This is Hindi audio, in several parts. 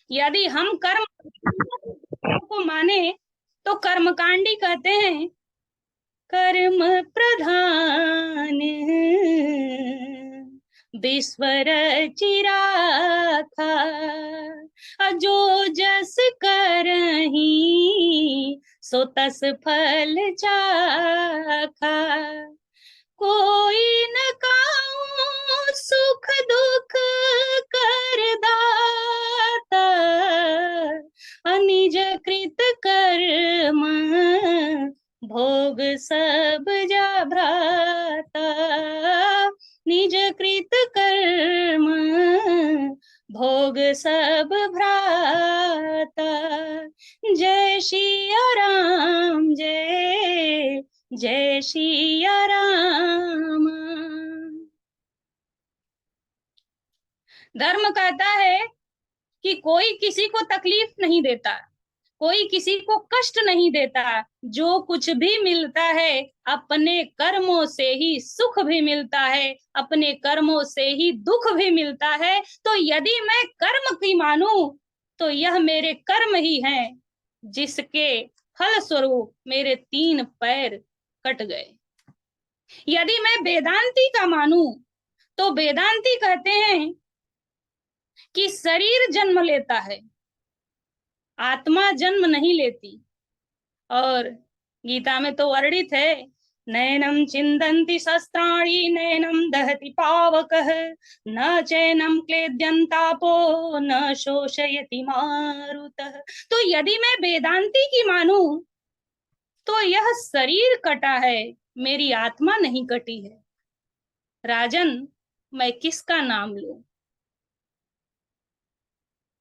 यदि हम कर्म को माने तो कर्मकांडी कहते हैं कर्म प्रधान विश्वर चिराखा, जो जस करही सो तस फल चाखा। कोई न काऊं सुख दुख कर दाता, निज कृत कर्म भोग सब जा भ्राता। निज कृत कर्म भोग सब भ्राता। जय सिया राम, जय जय सिया राम। धर्म कहता है कि कोई किसी को तकलीफ नहीं देता, कोई किसी को कष्ट नहीं देता। जो कुछ भी मिलता है अपने कर्मों से ही सुख भी मिलता है, अपने कर्मों से ही दुख भी मिलता है। तो यदि मैं कर्म की मानूं तो यह मेरे कर्म ही हैं जिसके फल स्वरूप मेरे 3 पैर कट गए। यदि मैं वेदांती का मानूं तो वेदांती कहते हैं कि शरीर जन्म लेता है, आत्मा जन्म नहीं लेती। और गीता में तो वर्णित है, नैनम चिंदन्ति शस्त्राणि नैनम दहति पावकः न चैनम क्लेद्यन्तापो न शोषयति मारुतः। तो यदि मैं वेदांती की मानूं तो यह शरीर कटा है, मेरी आत्मा नहीं कटी है। राजन, मैं किसका नाम लूं?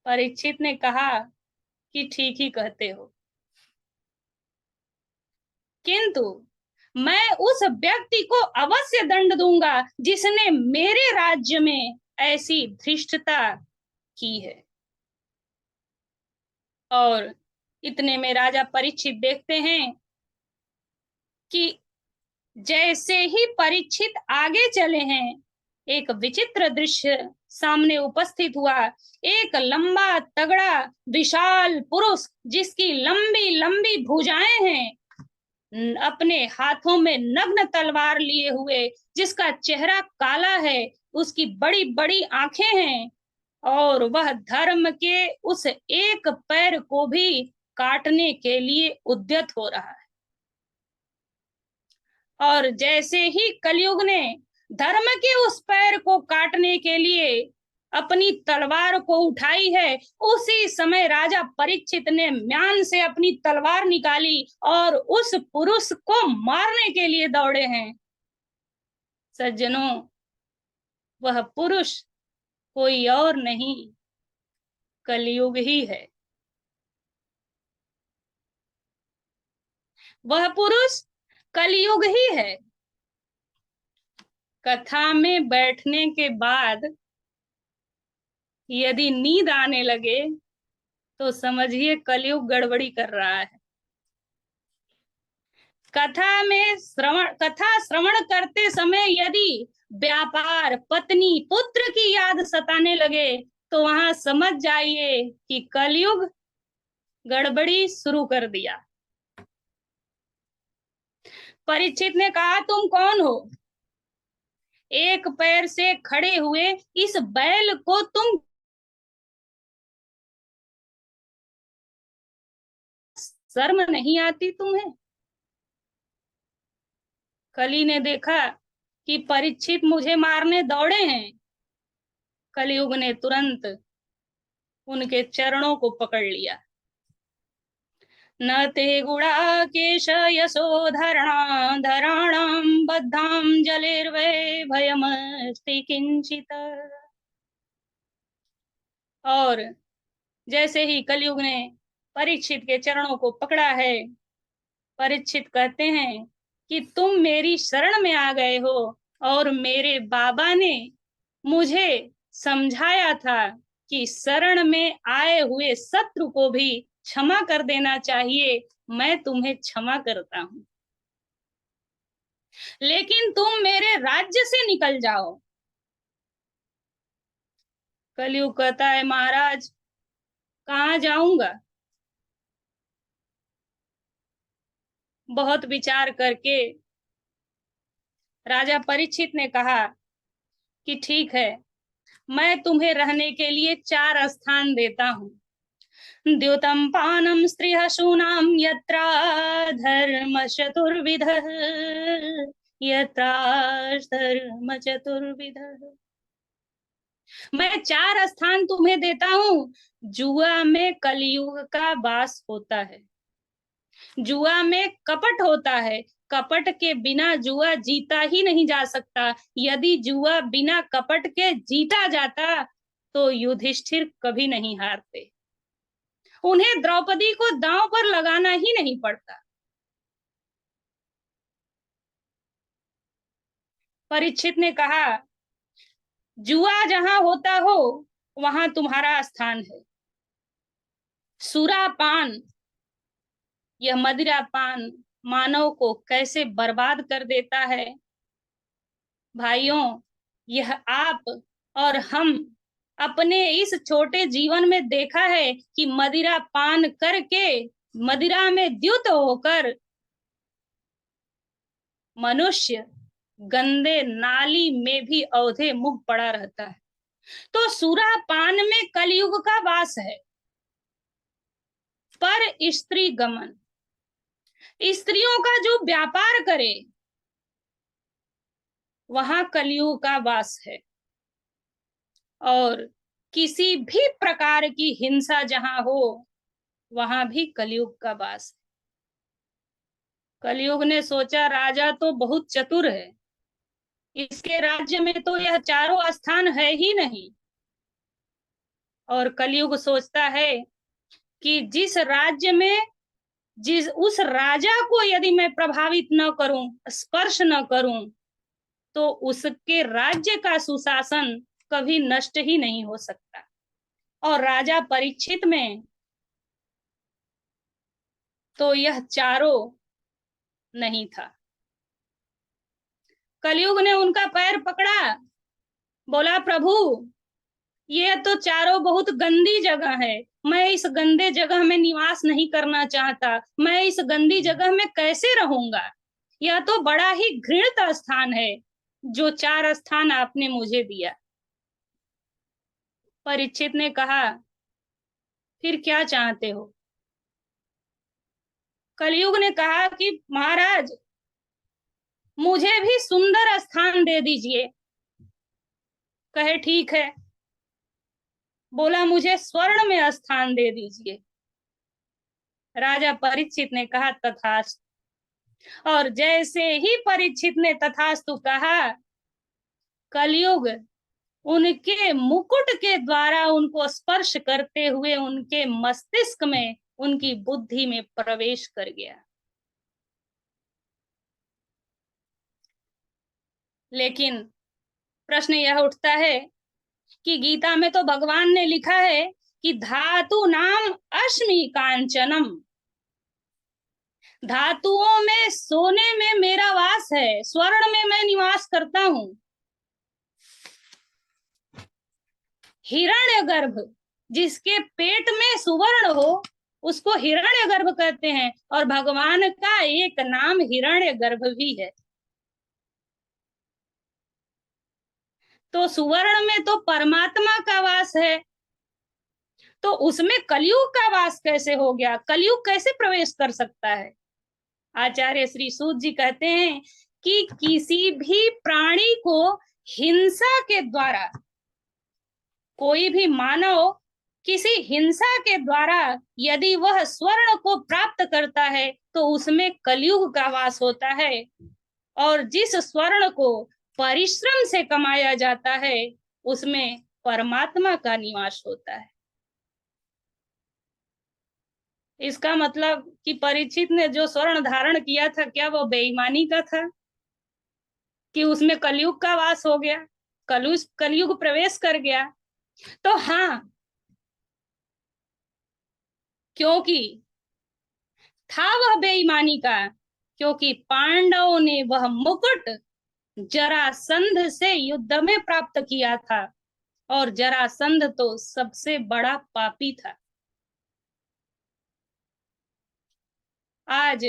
परीक्षित ने कहा कि ठीक ही कहते हो, किंतु मैं उस व्यक्ति को अवश्य दंड दूंगा जिसने मेरे राज्य में ऐसी धृष्टता की है। और इतने में राजा परीक्षित देखते हैं कि जैसे ही परीक्षित आगे चले हैं, एक विचित्र दृश्य सामने उपस्थित हुआ। एक लंबा तगड़ा विशाल पुरुष जिसकी लंबी लंबी भुजाएं हैं, अपने हाथों में नग्न तलवार लिए हुए, जिसका चेहरा काला है, उसकी बड़ी बड़ी आंखें हैं और वह धर्म के उस एक पैर को भी काटने के लिए उद्यत हो रहा है। और जैसे ही कलयुग ने धर्म के उस पैर को काटने के लिए अपनी तलवार को उठाई है, उसी समय राजा परीक्षित ने म्यान से अपनी तलवार निकाली और उस पुरुष को मारने के लिए दौड़े हैं। सज्जनों, वह पुरुष कोई और नहीं, कलयुग ही है। वह पुरुष कलयुग ही है। कथा में बैठने के बाद यदि नींद आने लगे तो समझिए कलयुग गड़बड़ी कर रहा है। कथा श्रवण करते समय यदि व्यापार, पत्नी, पुत्र की याद सताने लगे तो वहां समझ जाइए कि कलयुग गड़बड़ी शुरू कर दिया। परीक्षित ने कहा, तुम कौन हो? एक पैर से खड़े हुए इस बैल को तुम शर्म नहीं आती तुम्हें? कली ने देखा कि परीक्षित मुझे मारने दौड़े हैं। कलयुग ने तुरंत उनके चरणों को पकड़ लिया। न ते गुणा केश यशोधरणा धराणाम बद्धाम जलेर्वै भयमस्ति किंचित। और जैसे ही कलयुग ने परीक्षित के चरणों को पकड़ा है, परीक्षित कहते हैं कि तुम मेरी शरण में आ गए हो और मेरे बाबा ने मुझे समझाया था कि शरण में आए हुए शत्रु को भी क्षमा कर देना चाहिए। मैं तुम्हें क्षमा करता हूं, लेकिन तुम मेरे राज्य से निकल जाओ। कलयुग कहता है, महाराज कहाँ जाऊंगा। बहुत विचार करके राजा परीक्षित ने कहा कि ठीक है, मैं तुम्हें रहने के लिए 4 स्थान देता हूँ। द्युतं पानं स्त्रियः शूनां यत्र धर्म चतुर्विधः, यत्र धर्म चतुर्विधः। मैं 4 स्थान तुम्हें देता हूँ। जुआ में कलयुग का वास होता है, जुआ में कपट होता है, कपट के बिना जुआ जीता ही नहीं जा सकता। यदि जुआ बिना कपट के जीता जाता तो युधिष्ठिर कभी नहीं हारते, उन्हें द्रौपदी को दांव पर लगाना ही नहीं पड़ता। परीक्षित ने कहा, जुआ जहां होता हो वहां तुम्हारा स्थान है। सुरापान, यह मदिरापान मानव को कैसे बर्बाद कर देता है। भाइयों, यह आप और हम अपने इस छोटे जीवन में देखा है कि मदिरा पान करके, मदिरा में द्युत होकर मनुष्य गंदे नाली में भी औधे मुंह पड़ा रहता है। तो सुरा पान में कलयुग का वास है। पर स्त्री गमन, स्त्रियों का जो व्यापार करे, वहां कलयुग का वास है। और किसी भी प्रकार की हिंसा जहां हो वहां भी कलयुग का वास है। कलयुग ने सोचा राजा तो बहुत चतुर है, इसके राज्य में तो यह 4 स्थान है ही नहीं। और कलयुग सोचता है कि जिस राज्य में, जिस उस राजा को यदि मैं प्रभावित न करूं, स्पर्श न करूं, तो उसके राज्य का सुशासन कभी नष्ट ही नहीं हो सकता। और राजा परीक्षित में तो यह 4 नहीं था। कलयुग ने उनका पैर पकड़ा, बोला प्रभु, ये तो 4 बहुत गंदी जगह है, मैं इस गंदे जगह में निवास नहीं करना चाहता, मैं इस गंदी जगह में कैसे रहूंगा। यह तो बड़ा ही घृणित स्थान है जो 4 स्थान आपने मुझे दिया। परीक्षित ने कहा, फिर क्या चाहते हो। कलयुग ने कहा कि महाराज, मुझे भी सुंदर स्थान दे दीजिए। कहे ठीक है। बोला मुझे स्वर्ण में स्थान दे दीजिए। राजा परीक्षित ने कहा तथास्तु। और जैसे ही परीक्षित ने तथास्तु कहा, कलयुग उनके मुकुट के द्वारा उनको स्पर्श करते हुए उनके मस्तिष्क में, उनकी बुद्धि में प्रवेश कर गया। लेकिन प्रश्न यह उठता है कि गीता में तो भगवान ने लिखा है कि धातु नाम अश्मि कांचनम, धातुओं में, सोने में मेरा वास है, स्वर्ण में मैं निवास करता हूं। हिरण्यगर्भ, जिसके पेट में सुवर्ण हो उसको हिरण्यगर्भ कहते हैं, और भगवान का एक नाम हिरण्यगर्भ भी है। तो सुवर्ण में तो परमात्मा का वास है, तो उसमें कलयुग का वास कैसे हो गया, कलयुग कैसे प्रवेश कर सकता है। आचार्य श्री सूत जी कहते हैं कि किसी भी प्राणी को हिंसा के द्वारा, कोई भी मानव किसी हिंसा के द्वारा यदि वह स्वर्ण को प्राप्त करता है तो उसमें कलयुग का वास होता है। और जिस स्वर्ण को परिश्रम से कमाया जाता है उसमें परमात्मा का निवास होता है। इसका मतलब कि परीक्षित ने जो स्वर्ण धारण किया था, क्या वो बेईमानी का था कि उसमें कलयुग का वास हो गया, कलयुग प्रवेश कर गया। तो हाँ, क्योंकि था वह बेईमानी का, क्योंकि पांडवों ने वह मुकुट जरासंध से युद्ध में प्राप्त किया था, और जरासंध तो सबसे बड़ा पापी था। आज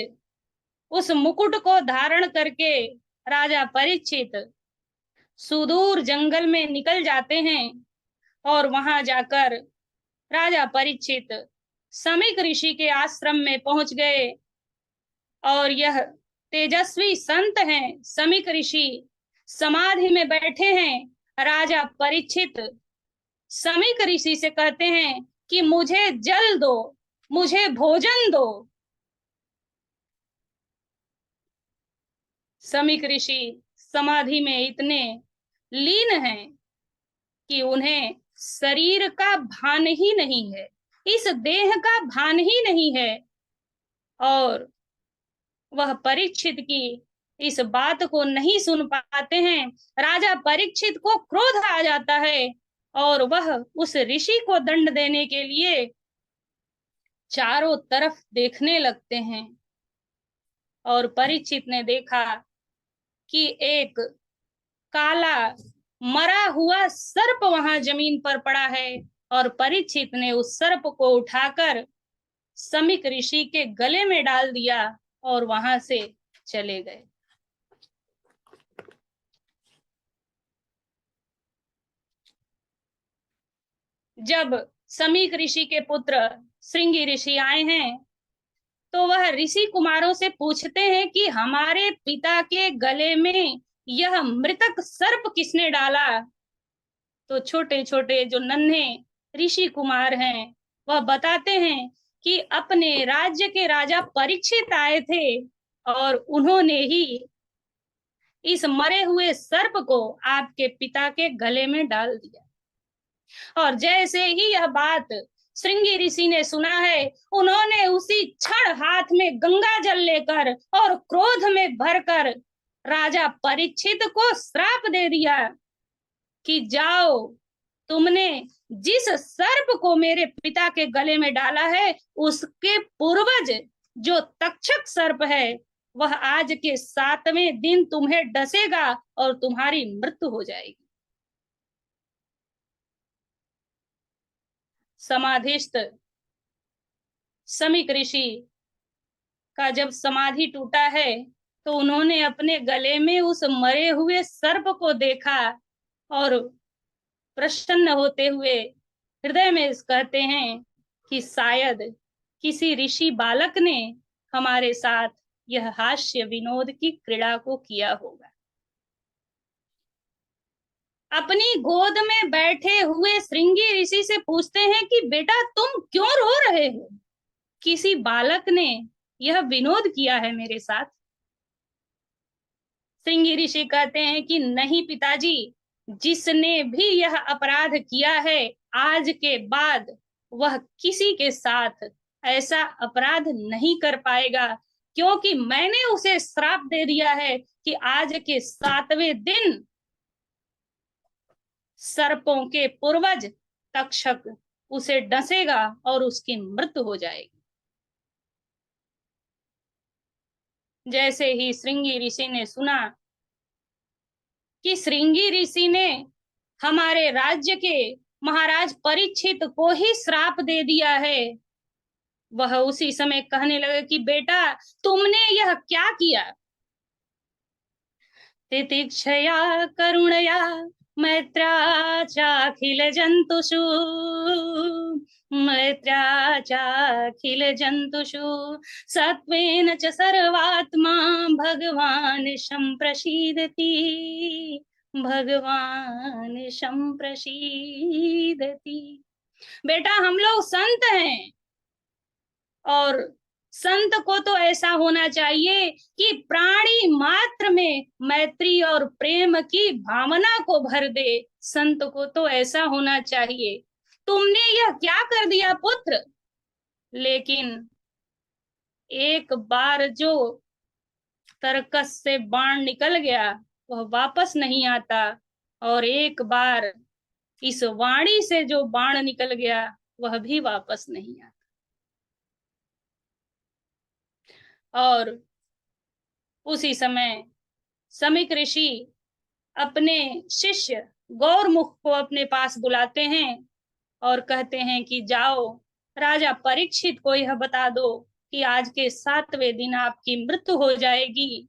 उस मुकुट को धारण करके राजा परीक्षित सुदूर जंगल में निकल जाते हैं और वहां जाकर राजा परीक्षित समीक ऋषि के आश्रम में पहुंच गए। और यह तेजस्वी संत हैं समीक ऋषि, समाधि में बैठे हैं। राजा परीक्षित समीक ऋषि से कहते हैं कि मुझे जल दो, मुझे भोजन दो। समीक ऋषि समाधि में इतने लीन हैं कि उन्हें शरीर का भान ही नहीं है, इस देह का भान ही नहीं है। और वह परीक्षित की इस बात को नहीं सुन पाते हैं। राजा परीक्षित को क्रोध आ जाता है और वह उस ऋषि को दंड देने के लिए चारों तरफ देखने लगते हैं। और परीक्षित ने देखा कि एक काला मरा हुआ सर्प वहां जमीन पर पड़ा है। और परीक्षित ने उस सर्प को उठाकर समीक ऋषि के गले में डाल दिया और वहां से चले गए। जब समीक ऋषि के पुत्र श्रृंगी ऋषि आए हैं तो वह ऋषि कुमारों से पूछते हैं कि हमारे पिता के गले में यह मृतक सर्प किसने डाला। तो छोटे छोटे जो नन्हे ऋषि कुमार हैं वह बताते हैं कि अपने राज्य के राजा परीक्षित आए थे और उन्होंने ही इस मरे हुए सर्प को आपके पिता के गले में डाल दिया। और जैसे ही यह बात श्रृंगी ऋषि ने सुना है, उन्होंने उसी क्षण हाथ में गंगा जल लेकर और क्रोध में भरकर राजा परीक्षित को श्राप दे दिया कि जाओ, तुमने जिस सर्प को मेरे पिता के गले में डाला है उसके पूर्वज जो तक्षक सर्प है वह आज के 7वें दिन तुम्हें डसेगा और तुम्हारी मृत्यु हो जाएगी। समाधिस्थ समीक ऋषि का जब समाधि टूटा है तो उन्होंने अपने गले में उस मरे हुए सर्प को देखा और प्रसन्न होते हुए हृदय में कहते हैं कि शायद किसी ऋषि बालक ने हमारे साथ यह हास्य विनोद की क्रीड़ा को किया होगा। अपनी गोद में बैठे हुए श्रृंगी ऋषि से पूछते हैं कि बेटा तुम क्यों रो रहे हो, किसी बालक ने यह विनोद किया है मेरे साथ। श्रृंगी ऋषि कहते हैं कि नहीं पिताजी, जिसने भी यह अपराध किया है आज के बाद वह किसी के साथ ऐसा अपराध नहीं कर पाएगा, क्योंकि मैंने उसे श्राप दे दिया है कि आज के 7वें दिन सर्पों के पूर्वज तक्षक उसे डसेगा और उसकी मृत्यु हो जाएगी। जैसे ही श्रृंगी ऋषि ने सुना कि श्रृंगी ऋषि ने हमारे राज्य के महाराज परीक्षित को ही श्राप दे दिया है, वह उसी समय कहने लगे कि बेटा तुमने यह क्या किया। तितिक्षया करुणया मैत्र्या चाखिल जंतुषु, मैत्र्या चाखिल जंतुषु सत्वेन च सर्वात्मा भगवान संप्रसीदति, भगवान संप्रसीदति। बेटा हम लोग संत हैं और संत को तो ऐसा होना चाहिए कि प्राणी मात्र में मैत्री और प्रेम की भावना को भर दे। संत को तो ऐसा होना चाहिए। तुमने यह क्या कर दिया पुत्र। लेकिन एक बार जो तरकस से बाण निकल गया वह वापस नहीं आता, और एक बार इस वाणी से जो बाण निकल गया वह भी वापस नहीं आता। और उसी समय समीक ऋषि अपने शिष्य गौरमुख को अपने पास बुलाते हैं और कहते हैं कि जाओ राजा परीक्षित को यह बता दो कि आज के 7वें दिन आपकी मृत्यु हो जाएगी,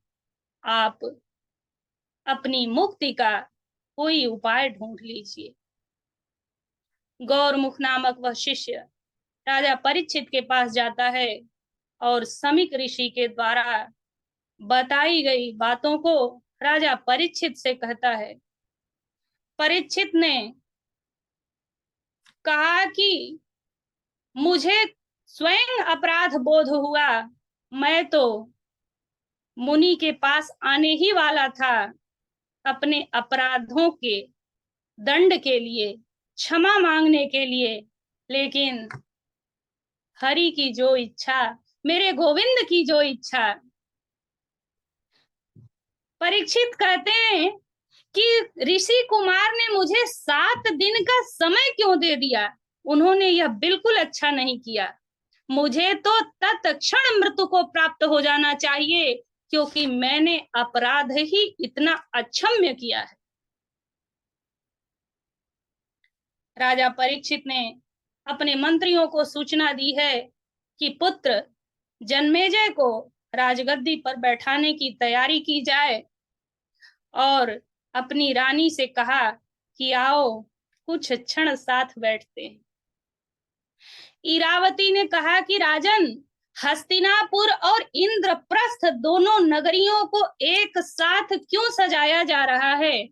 आप अपनी मुक्ति का कोई उपाय ढूंढ लीजिए। गौरमुख नामक वह शिष्य राजा परीक्षित के पास जाता है और समीक ऋषि के द्वारा बताई गई बातों को राजा परीक्षित से कहता है। परीक्षित ने कहा कि मुझे स्वयं अपराध बोध हुआ, मैं तो मुनि के पास आने ही वाला था अपने अपराधों के दंड के लिए, क्षमा मांगने के लिए, लेकिन हरि की जो इच्छा, मेरे गोविंद की जो इच्छा। परीक्षित कहते हैं कि ऋषि कुमार ने मुझे 7 दिन का समय क्यों दे दिया, उन्होंने यह बिल्कुल अच्छा नहीं किया। मुझे तो तत्क्षण मृत्यु को प्राप्त हो जाना चाहिए, क्योंकि मैंने अपराध ही इतना अक्षम्य किया है। राजा परीक्षित ने अपने मंत्रियों को सूचना दी है कि पुत्र जन्मेजय को राजगद्दी पर बैठाने की तैयारी की जाए, और अपनी रानी से कहा कि आओ कुछ क्षण साथ बैठते हैं। इरावती ने कहा कि राजन, हस्तिनापुर और इंद्रप्रस्थ दोनों नगरियों को एक साथ क्यों सजाया जा रहा है?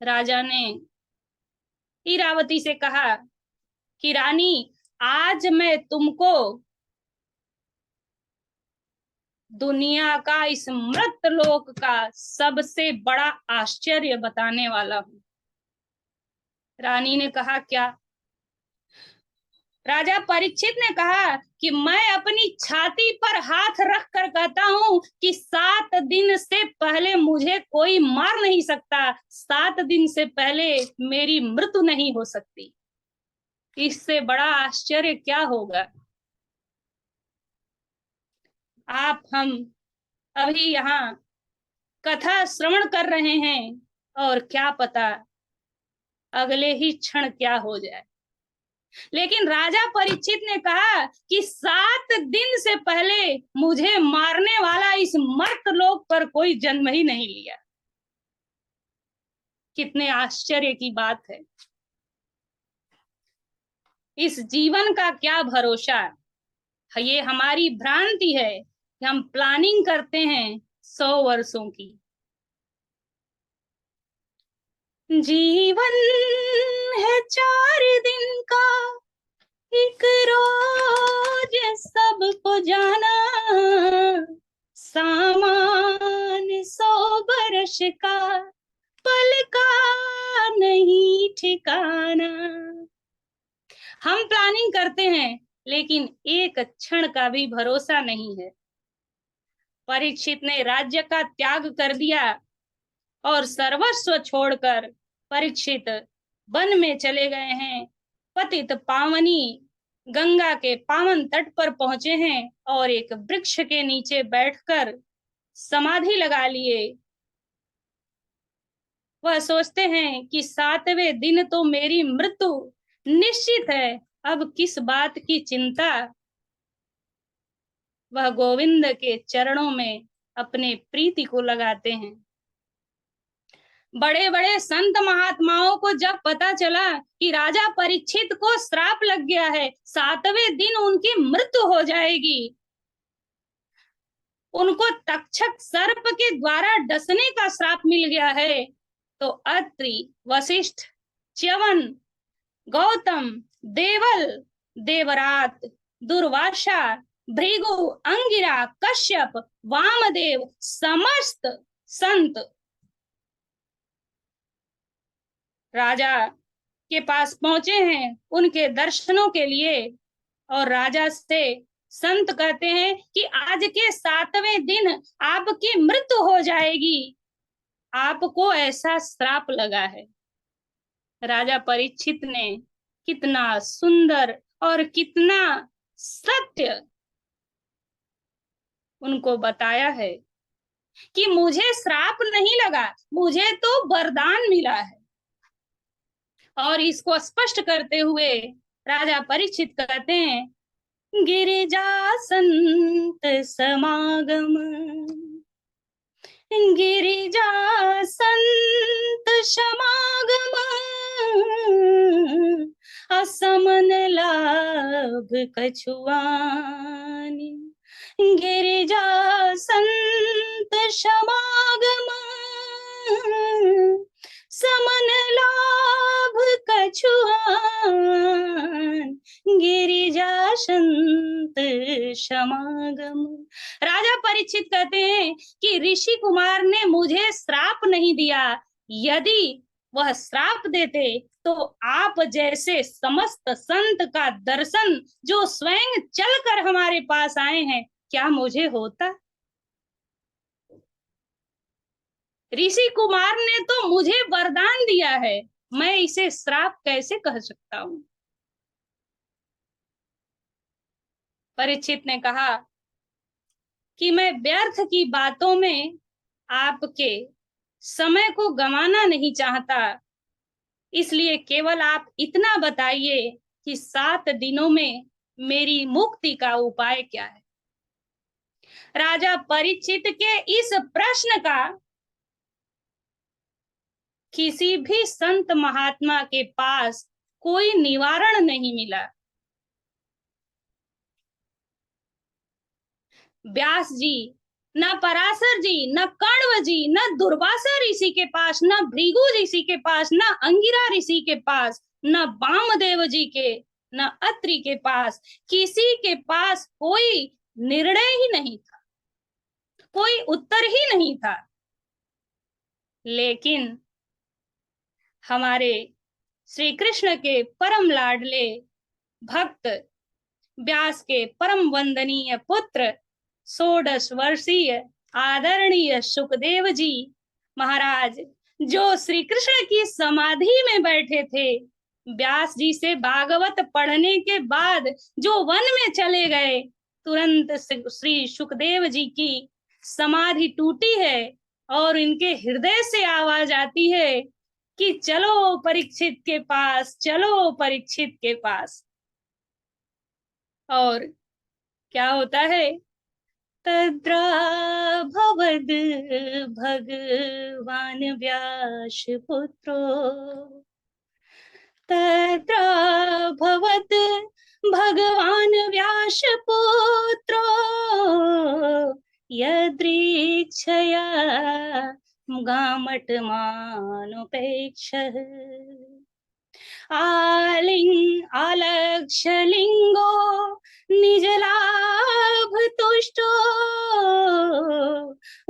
राजा ने इरावती से कहा कि रानी, आज मैं तुमको दुनिया का, इस मृत लोक का सबसे बड़ा आश्चर्य बताने वाला हूं। रानी ने कहा क्या? राजा परीक्षित ने कहा कि मैं अपनी छाती पर हाथ रख कर कहता हूं कि 7 दिन से पहले मुझे कोई मार नहीं सकता, 7 दिन से पहले मेरी मृत्यु नहीं हो सकती। इससे बड़ा आश्चर्य क्या होगा? आप हम अभी यहाँ कथा श्रवण कर रहे हैं, और क्या पता अगले ही क्षण क्या हो जाए। लेकिन राजा परीक्षित ने कहा कि 7 दिन से पहले मुझे मारने वाला इस मर्त लोक पर कोई जन्म ही नहीं लिया। कितने आश्चर्य की बात है। इस जीवन का क्या भरोसा? ये हमारी भ्रांति है कि हम प्लानिंग करते हैं 100 वर्षों की। जीवन है 4 दिन का, एक रोज सबको जाना, सामान 100 बरस का, पल का नहीं ठिकाना। हम प्लानिंग करते हैं, लेकिन एक क्षण का भी भरोसा नहीं है। परीक्षित ने राज्य का त्याग कर दिया और सर्वस्व छोड़कर परीक्षित वन में चले गए हैं। पतित पावनी गंगा के पावन तट पर पहुंचे हैं और एक वृक्ष के नीचे बैठकर समाधि लगा लिए। वह सोचते हैं कि 7वें दिन तो मेरी मृत्यु निश्चित है, अब किस बात की चिंता। वह गोविंद के चरणों में अपने प्रीति को लगाते हैं। बड़े बड़े संत महात्माओं को जब पता चला कि राजा परीक्षित को श्राप लग गया है, 7वें दिन उनकी मृत्यु हो जाएगी, उनको तक्षक सर्प के द्वारा डसने का श्राप मिल गया है, तो अत्रि, वशिष्ठ, च्यवन, गौतम, देवल, देवरात, दुर्वासा, भृगु, अंगिरा, कश्यप, वामदेव, समस्त संत राजा के पास पहुंचे हैं उनके दर्शनों के लिए। और राजा से संत कहते हैं कि आज के 7वें दिन आपकी मृत्यु हो जाएगी, आपको ऐसा श्राप लगा है। राजा परीक्षित ने कितना सुंदर और कितना सत्य उनको बताया है कि मुझे श्राप नहीं लगा, मुझे तो वरदान मिला है। और इसको स्पष्ट करते हुए राजा परीक्षित कहते हैं गिरिजा संत समागम, गिरिजा संत समागम, असमन लाभ कछुआनी, गिरिजा संत समागम, समन लाभ कछुआन, गिरिजा संत समागम। राजा परीक्षित कहते हैं कि ऋषि कुमार ने मुझे श्राप नहीं दिया, यदि वह श्राप देते तो आप जैसे समस्त संत का दर्शन जो स्वयं चलकर हमारे पास आए हैं, क्या मुझे होता? ऋषि कुमार ने तो मुझे वरदान दिया है, मैं इसे श्राप कैसे कह सकता हूं? परीक्षित ने कहा कि मैं व्यर्थ की बातों में आपके समय को गंवाना नहीं चाहता, इसलिए केवल आप इतना बताइए कि 7 दिनों में मेरी मुक्ति का उपाय क्या है। राजा परीक्षित के इस प्रश्न का किसी भी संत महात्मा के पास कोई निवारण नहीं मिला। व्यास जी, न पराशर जी, न कण्व जी, न दुर्वासा ऋषि के पास, न भृगु ऋषि के पास, न अंगिरा ऋषि के पास, न वामदेव जी के, न अत्रि के पास, किसी के पास कोई निर्णय ही नहीं था, कोई उत्तर ही नहीं था। लेकिन हमारे श्री कृष्ण के परम लाडले भक्त व्यास के परम वंदनीय पुत्र 16 वर्षीय आदरणीय सुखदेव जी महाराज, जो श्री कृष्ण की समाधि में बैठे थे, व्यास जी से भागवत पढ़ने के बाद जो वन में चले गए, तुरंत श्री सुखदेव जी की समाधि टूटी है और इनके हृदय से आवाज आती है कि चलो परीक्षित के पास, चलो परीक्षित के पास। और क्या होता है? तद्राभवद् भगवान व्यास पुत्रो, तद्राभवद् भगवान व्यास पुत्रो, यदृच्छया गामटमानुपेक्षः, आलक्ष्यलिङ्गो निजलाभ तुष्टो,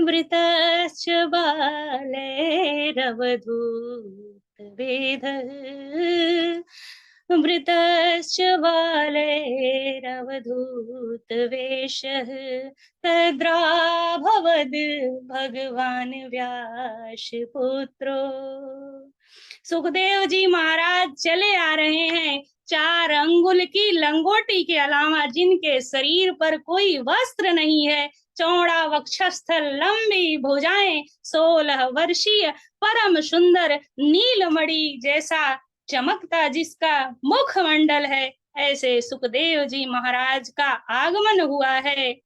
वृतश्च बालैरवधूत वेदः, वृतश्च बालैरवधूत वेषः, तद्राभवद् भगवान व्यास पुत्रो। सुखदेव जी महाराज चले आ रहे हैं, 4 अंगुल की लंगोटी के अलावा जिनके शरीर पर कोई वस्त्र नहीं है, चौड़ा वक्षस्थल, लंबी भुजाएं, 16 वर्षीय परम सुंदर नीलमणि जैसा चमकता जिसका मुखमंडल है, ऐसे सुखदेव जी महाराज का आगमन हुआ है।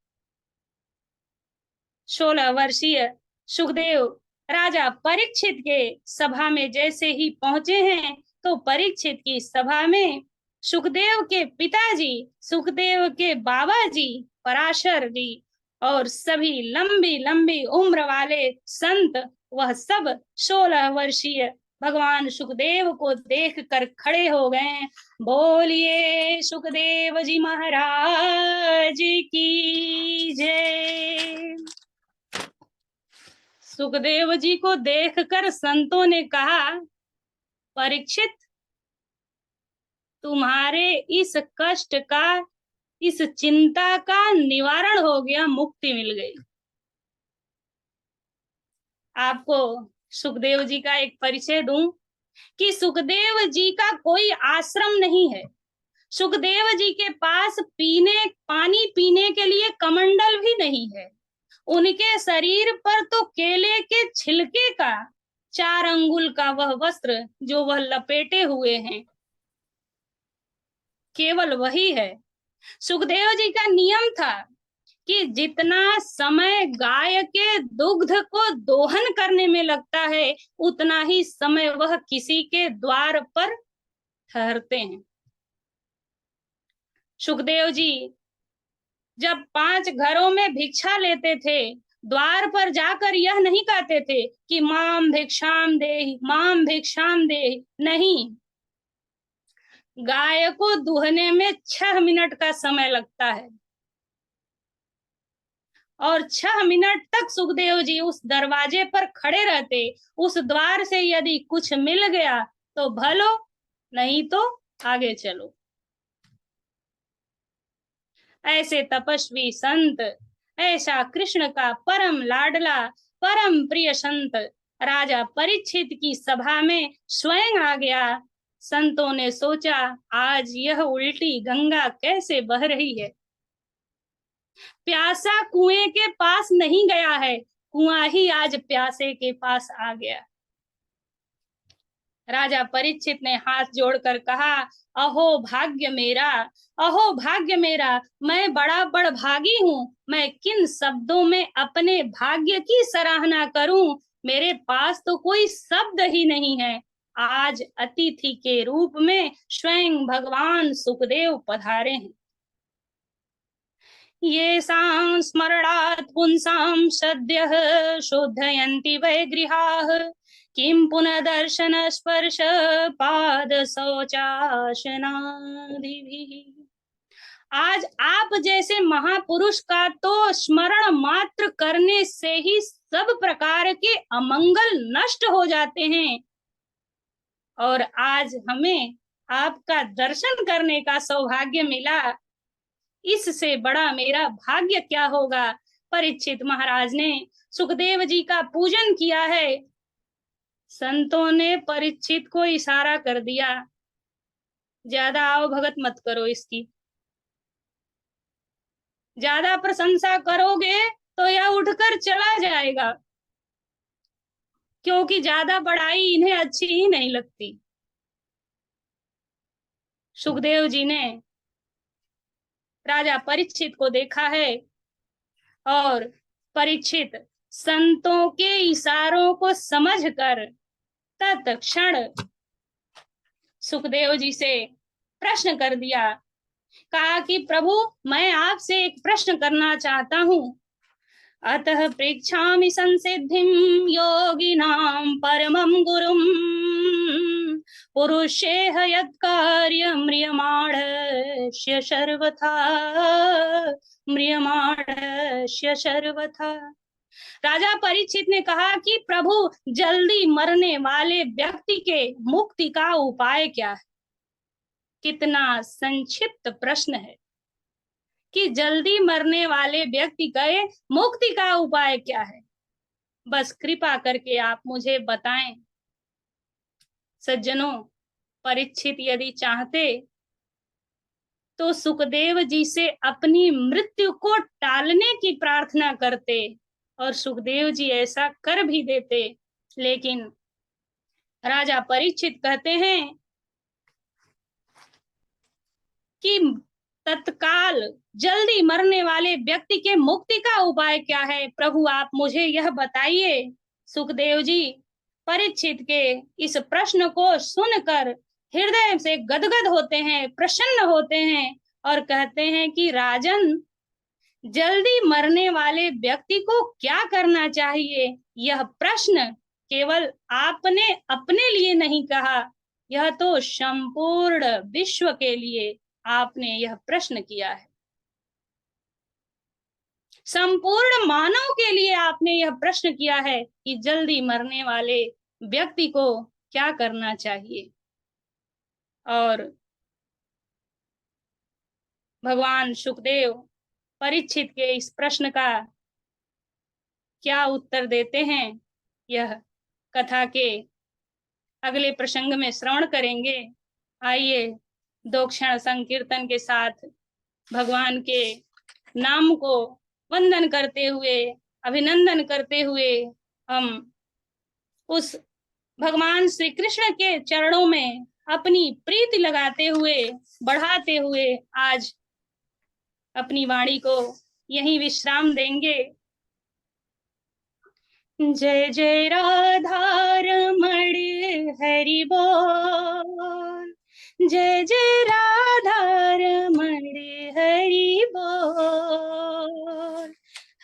16 वर्षीय सुखदेव राजा परीक्षित के सभा में जैसे ही पहुंचे हैं, तो परीक्षित की सभा में सुखदेव के पिताजी, सुखदेव के बाबा जी पराशर जी और सभी लंबी लंबी उम्र वाले संत, वह सब 16 वर्षीय भगवान सुखदेव को देखकर खड़े हो गए। बोलिए सुखदेव जी महाराज की जय। सुखदेव जी को देखकर संतों ने कहा, परीक्षित, तुम्हारे इस कष्ट का, इस चिंता का निवारण हो गया, मुक्ति मिल गई। आपको सुखदेव जी का एक परिचय दूं कि सुखदेव जी का कोई आश्रम नहीं है। सुखदेव जी के पास पानी पीने के लिए कमंडल भी नहीं है। उनके शरीर पर तो केले के छिलके का 4 अंगुल का वह वस्त्र जो वह लपेटे हुए हैं, केवल वही है। सुखदेव जी का नियम था कि जितना समय गाय के दुग्ध को दोहन करने में लगता है, उतना ही समय वह किसी के द्वार पर ठहरते हैं। सुखदेव जी जब 5 घरों में भिक्षा लेते थे, द्वार पर जाकर यह नहीं कहते थे कि माम भिक्षाम देहि, माम भिक्षाम देहि। नहीं, गाय को दूहने में 6 मिनट का समय लगता है और 6 मिनट तक सुखदेव जी उस दरवाजे पर खड़े रहते। उस द्वार से यदि कुछ मिल गया तो भलो, नहीं तो आगे चलो। ऐसे तपस्वी संत, ऐसा कृष्ण का परम लाडला, परम प्रिय संत राजा परीक्षित की सभा में स्वयं आ गया। संतों ने सोचा, आज यह उल्टी गंगा कैसे बह रही है। प्यासा कुएं के पास नहीं गया है, कुआं ही आज प्यासे के पास आ गया। राजा परीक्षित ने हाथ जोड़कर कहा, अहो भाग्य मेरा, अहो भाग्य मेरा, मैं बड़ा बड़भागी हूँ। मैं किन शब्दों में अपने भाग्य की सराहना करूं। मेरे पास तो कोई शब्द ही नहीं है। आज अतिथि के रूप में स्वयं भगवान सुखदेव पधारे हैं। येषां स्मरणात् पुंसां सद्यः शोधयन्ति वै गृहाः। किं पुनः दर्शन स्पर्श पाद शौचासनादिभिः। आज आप जैसे महापुरुष का तो स्मरण मात्र करने से ही सब प्रकार के अमंगल नष्ट हो जाते हैं, और आज हमें आपका दर्शन करने का सौभाग्य मिला, इससे बड़ा मेरा भाग्य क्या होगा। परीक्षित महाराज ने सुखदेव जी का पूजन किया है। संतों ने परीक्षित को इशारा कर दिया, ज्यादा आओ भगत मत करो इसकी, ज्यादा प्रशंसा करोगे तो यह उठकर चला जाएगा, क्योंकि ज्यादा बड़ाई इन्हें अच्छी ही नहीं लगती। सुखदेव जी ने राजा परीक्षित को देखा है और परीक्षित संतों के इशारों को समझकर तत्क्षण सुखदेव जी से प्रश्न कर दिया। कहा कि प्रभु, मैं आपसे एक प्रश्न करना चाहता हूँ। अतः पृच्छामि संसिद्धिं योगिनां परमं गुरुं पुरुषेह यत्कार्य म्रियमाणस्य सर्वथा, म्रियमाणस्य सर्वथा। राजा परीक्षित ने कहा कि प्रभु, जल्दी मरने वाले व्यक्ति के मुक्ति का उपाय क्या है। कितना संक्षिप्त प्रश्न है कि जल्दी मरने वाले व्यक्ति का मुक्ति का उपाय क्या है, बस कृपा करके आप मुझे बताएं। सज्जनों, परीक्षित यदि चाहते तो सुखदेव जी से अपनी मृत्यु को टालने की प्रार्थना करते और सुखदेव जी ऐसा कर भी देते, लेकिन राजा परीक्षित कहते हैं कि तत्काल जल्दी मरने वाले व्यक्ति के मुक्ति का उपाय क्या है, प्रभु आप मुझे यह बताइए। सुखदेव जी परीक्षित के इस प्रश्न को सुनकर हृदय से गदगद होते हैं, प्रसन्न होते हैं और कहते हैं कि राजन, जल्दी मरने वाले व्यक्ति को क्या करना चाहिए, यह प्रश्न केवल आपने अपने लिए नहीं कहा, यह तो संपूर्ण विश्व के लिए आपने यह प्रश्न किया है। संपूर्ण मानव के लिए आपने यह प्रश्न किया है कि जल्दी मरने वाले व्यक्ति को क्या करना चाहिए। और भगवान सुखदेव परीक्षित के इस प्रश्न का क्या उत्तर देते हैं, यह कथा के अगले प्रसंग में श्रवण करेंगे। आइए 2 क्षण संकीर्तन के साथ भगवान के नाम को वंदन करते हुए, अभिनंदन करते हुए हम उस भगवान श्री कृष्ण के चरणों में अपनी प्रीति लगाते हुए, बढ़ाते हुए आज अपनी वाणी को यहीं विश्राम देंगे। जय जय राधा रमण हरि बोल, जय जय राधा रमण हरि बोल,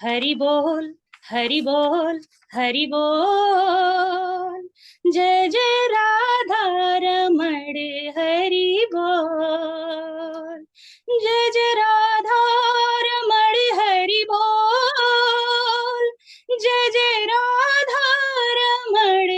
हरि बोल हरि बोल हरि बोल, जय जय राधा रमण हरि बोल, जय जय राधा रमण हरि बोल, जय जय राधा रमण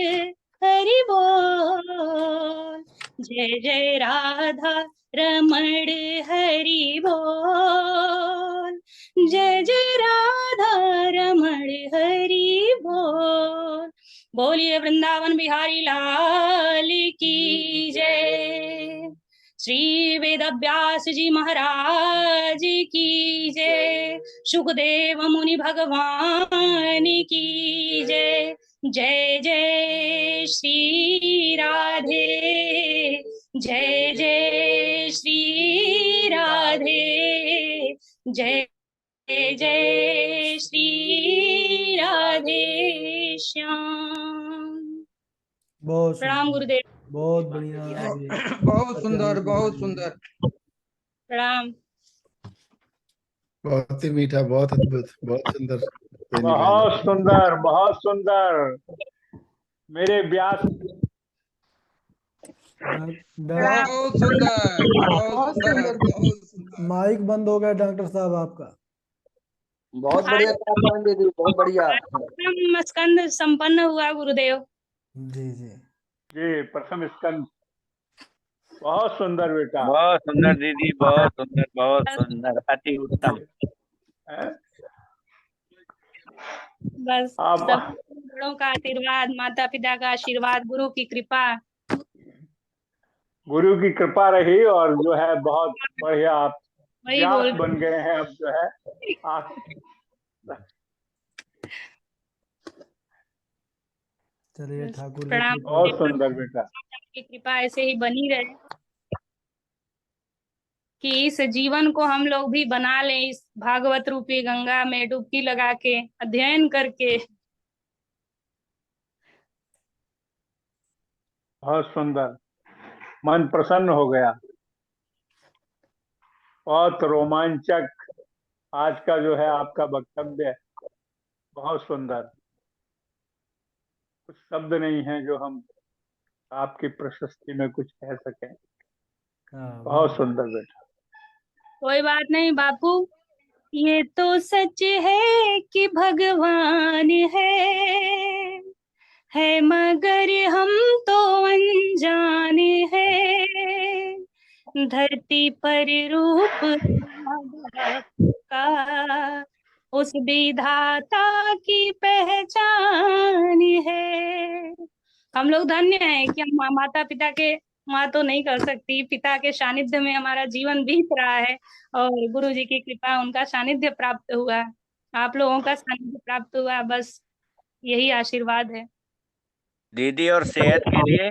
हरि बोल, जय जय राधा रमण हरि बोल, जय जय राधा रमण हरि बोल। बोलिए वृंदावन बिहारी लाल की जय। श्री वेद व्यास जी महाराज की जय। सुखदेव मुनि भगवान की जय। जय जय श्री राधे, जय जय श्री राधे, जय जय श्री राधे श्याम। बहुत प्रणाम गुरुदेव। बहुत बढ़िया जी। बहुत सुंदर, बहुत सुंदर। प्रणाम। बहुत ही मीठा, बहुत अद्भुत, बहुत सुंदर। बहुत सुंदर, बहुत सुंदर। मेरे व्यास बहुत सुंदर, बहुत सुंदर, बहुत सुंदर। माइक बंद हो गया डॉक्टर साहब आपका। बहुत बढ़िया पांडे जी, बहुत बढ़िया। प्रथम स्कंद संपन्न हुआ गुरुदेव। जी जी जी, प्रथम स्कंद। बहुत सुंदर बेटा। बहुत सुंदर दीदी, बहुत सुंदर, बहुत सुंदर, अति उत्तम। हैं? बस आप सब बड़ों का आशीर्वाद, माता पिता का आशीर्वाद, गुरु की कृपा। गुरु की कृपा रही और जो है बहुत बढ़िया आप वही व्यास बोल बन गए हैं। अब जो है आप चलिए ठाकुर जी प्रणाम। की बहुत सुंदर बेटा। की कृपा ऐसे ही बनी रहे कि इस जीवन को हम लोग भी बना लें, इस भागवत रूपी गंगा में डुबकी लगा के अध्ययन करके। बहुत सुंदर, मन प्रसन्न हो गया। बहुत रोमांचक आज का जो है आपका वक्तव्य, बहुत सुंदर। कुछ शब्द नहीं है जो हम आपकी प्रशस्ति में कुछ कह सकें। बहुत सुंदर बेटा। कोई बात नहीं बापू, ये तो सच है कि भगवान है मगर हम तो अनजान है। धरती पर रूप का उस विधाता की पहचान है। हम लोग धन्य हैं कि हम माता पिता के, माँ तो नहीं कर सकती, पिता के सानिध्य में हमारा जीवन बीत रहा है और गुरु जी की कृपा, उनका सानिध्य प्राप्त हुआ, आप लोगों का सानिध्य प्राप्त हुआ। बस यही आशीर्वाद है। दीदी और सेहत के लिए